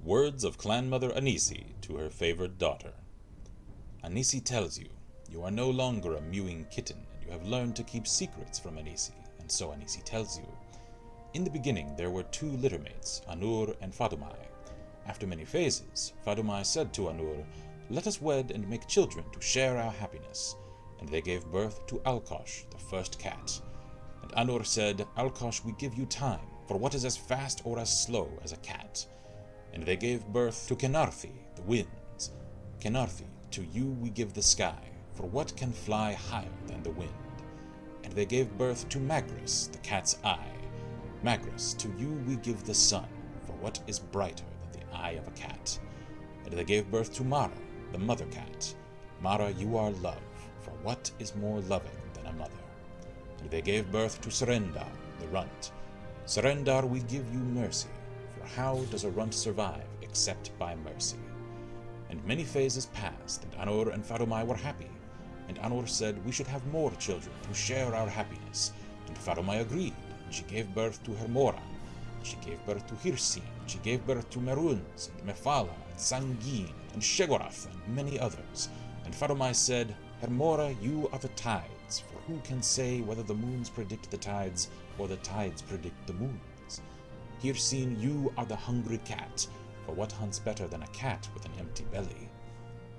Words of Clan Mother Ahnissi to her favored daughter. Ahnissi tells you, you are no longer a mewing kitten, and you have learned to keep secrets from Ahnissi, and so Ahnissi tells you. In the beginning there were two littermates, Anur and Fadumai. After many phases, Fadumai said to Anur, "Let us wed and make children to share our happiness." And they gave birth to Alkosh, the first cat. And Anur said, "Alkosh, we give you time, for what is as fast or as slow as a cat?" And they gave birth to Kenarthi, the winds. "Kenarthi, to you we give the sky, for what can fly higher than the wind?" And they gave birth to Magris, the cat's eye. "Magris, to you we give the sun, for what is brighter than the eye of a cat?" And they gave birth to Mara, the mother cat. "Mara, you are love, for what is more loving than a mother?" And they gave birth to Serendar, the runt. "Serendar, we give you mercy, for how does a runt survive except by mercy?" And many phases passed, and Anur and Fadumai were happy. And Anur said, "We should have more children to share our happiness." And Fadumai agreed, and she gave birth to Hermora. She gave birth to Hirsin, and she gave birth to Meruns, and Mephala, and Sangin, and Shegorath, and many others. And Fadumai said, "Hermora, you are the tides, for who can say whether the moons predict the tides, or the tides predict the moons? Hirsin, you are the hungry cat, for what hunts better than a cat with an empty belly?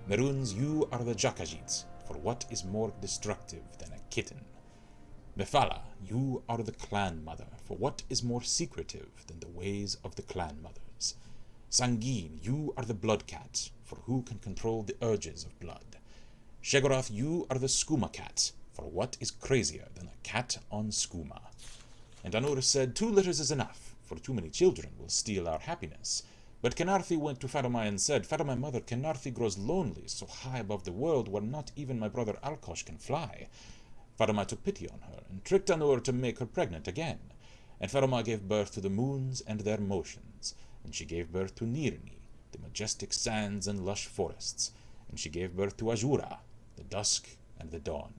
Meruns, you are the Jakajit, for what is more destructive than a kitten? Mephala, you are the clan mother, for what is more secretive than the ways of the clan mothers? Sangin, you are the blood cat, for who can control the urges of blood? Shegorath, you are the skooma cat, for what is crazier than a cat on skooma?" And Anur said, "2 litters is enough, for too many children will steal our happiness." But Kenarthi went to Fadumai and said, "Fadumai, mother, Kenarthi grows lonely so high above the world where not even my brother Alkosh can fly." Fadumai took pity on her and tricked Anur to make her pregnant again. And Fadumai gave birth to the moons and their motions. And she gave birth to Nirni, the majestic sands and lush forests. And she gave birth to Ajura, the dusk and the dawn.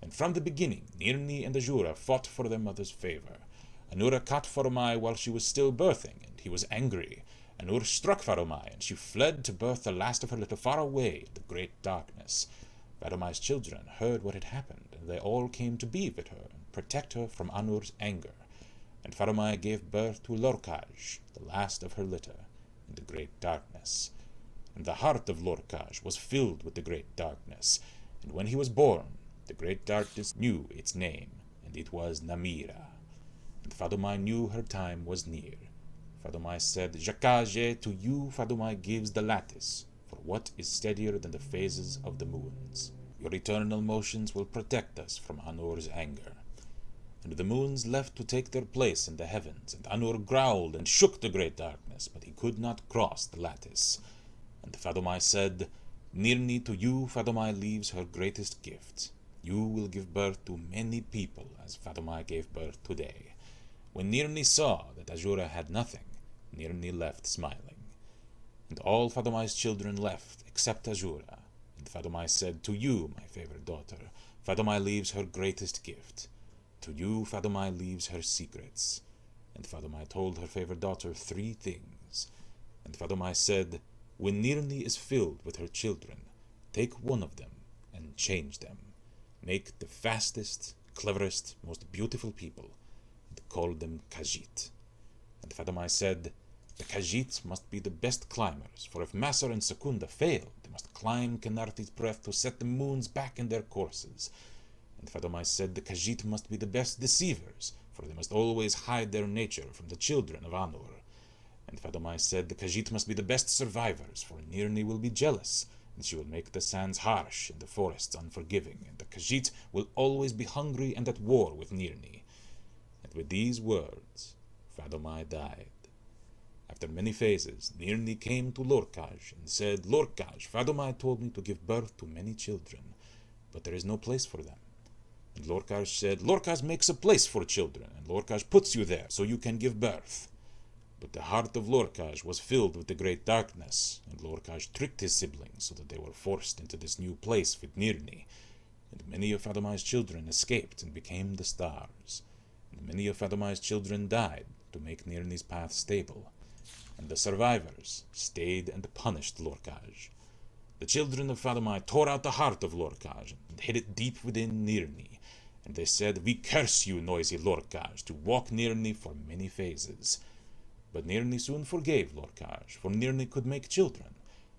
And from the beginning, Nirni and Ajura fought for their mother's favor. Anura caught Fadumai while she was still birthing, and he was angry. Anur struck Fadumai, and she fled to birth the last of her little far away in the great darkness. Fadumai's children heard what had happened, and they all came to be with her and protect her from Anur's anger. And Fadumai gave birth to Lorkaj, the last of her litter, in the great darkness. And the heart of Lorkaj was filled with the great darkness, and when he was born, the great darkness knew its name, and it was Namira. And Fadumai knew her time was near. Fadumai said, "Jakaje, to you Fadumai gives the lattice, for what is steadier than the phases of the moons? Your eternal motions will protect us from Anur's anger." And the moons left to take their place in the heavens, and Anur growled and shook the great darkness, but he could not cross the lattice. And Fadumai said, "Nirni, to you Fadumai leaves her greatest gift. You will give birth to many people, as Fadumai gave birth today." When Nirni saw that Ajura had nothing, Nirni left smiling. And all Fadumai's children left except Ajura. And Fadumai said, "To you, my favorite daughter, Fadumai leaves her greatest gift. To you Fadumai leaves her secrets." And Fadumai told her favorite daughter 3 things. And Fadumai said, "When Nirni is filled with her children, take one of them and change them. Make the fastest, cleverest, most beautiful people, and call them Khajiit." And Fadumai said, "The Khajiit must be the best climbers, for if Masar and Secunda fail, they must climb Kenarthi's breath to set the moons back in their courses." And Fadumai said, "The Khajiit must be the best deceivers, for they must always hide their nature from the children of Anur." And Fadumai said, "The Khajiit must be the best survivors, for Nirni will be jealous, and she will make the sands harsh and the forests unforgiving, and the Khajiit will always be hungry and at war with Nirni." And with these words, Fadumai died. After many phases, Nirni came to Lorkaj and said, "Lorkaj, Fadumai told me to give birth to many children, but there is no place for them." And Lorkaj said, "Lorkaj makes a place for children, and Lorkaj puts you there so you can give birth." But the heart of Lorkaj was filled with the great darkness, and Lorkaj tricked his siblings so that they were forced into this new place with Nirni. And many of Fadumai's children escaped and became the stars. And many of Fadumai's children died to make Nirni's path stable. and the survivors stayed and punished Lorcaj. The children of Fadomai tore out the heart of Lorcaj and hid it deep within Nirni, and they said, "We curse you, noisy Lorcaj, to walk Nirni for many phases." But Nirni soon forgave Lorcaj, for Nirni could make children,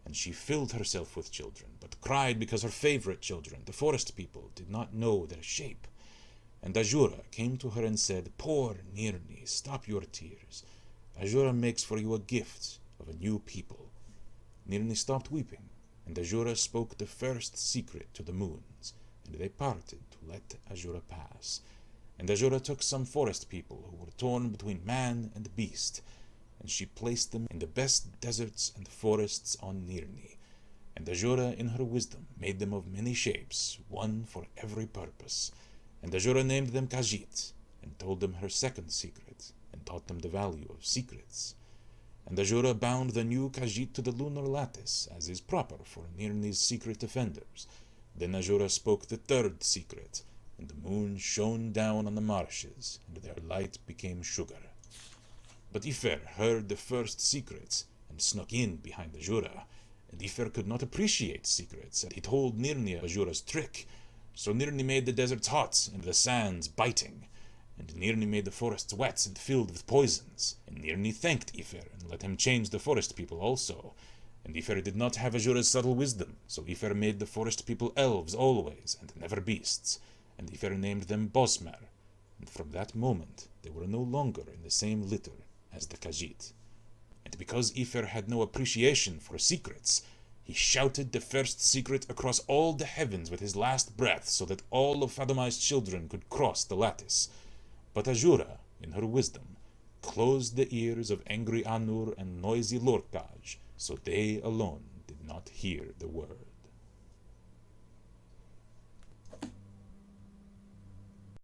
and she filled herself with children, but cried because her favorite children, the forest people, did not know their shape. And Ajura came to her and said, "Poor Nirni, stop your tears. Ajura makes for you a gift of a new people." Nirni stopped weeping, and Ajura spoke the first secret to the moons, and they parted to let Ajura pass. And Ajura took some forest people who were torn between man and beast, and she placed them in the best deserts and forests on Nirni. And Ajura, in her wisdom, made them of many shapes, one for every purpose. And Ajura named them Khajiit, and told them her second secret, and taught them the value of secrets. And Ajura bound the new Khajiit to the lunar lattice, as is proper for Nirni's secret defenders. Then Ajura spoke the third secret, and the moon shone down on the marshes, and their light became sugar. But Ifer heard the first secret, and snuck in behind Ajura. And Ifer could not appreciate secrets, and he told Nirni of Ajura's trick. So Nirni made the deserts hot, and the sands biting. And Nirni made the forests wet and filled with poisons. And Nirni thanked Ifer, and let him change the forest people also. And Ifer did not have Ajura's subtle wisdom, so Ifer made the forest people elves always, and never beasts. And Ifer named them Bosmer. And from that moment they were no longer in the same litter as the Khajiit. And because Ifer had no appreciation for secrets, he shouted the first secret across all the heavens with his last breath, so that all of Fadomai's children could cross the lattice. But Ajura, in her wisdom, closed the ears of angry Anur and noisy Lorcaj, so they alone did not hear the word.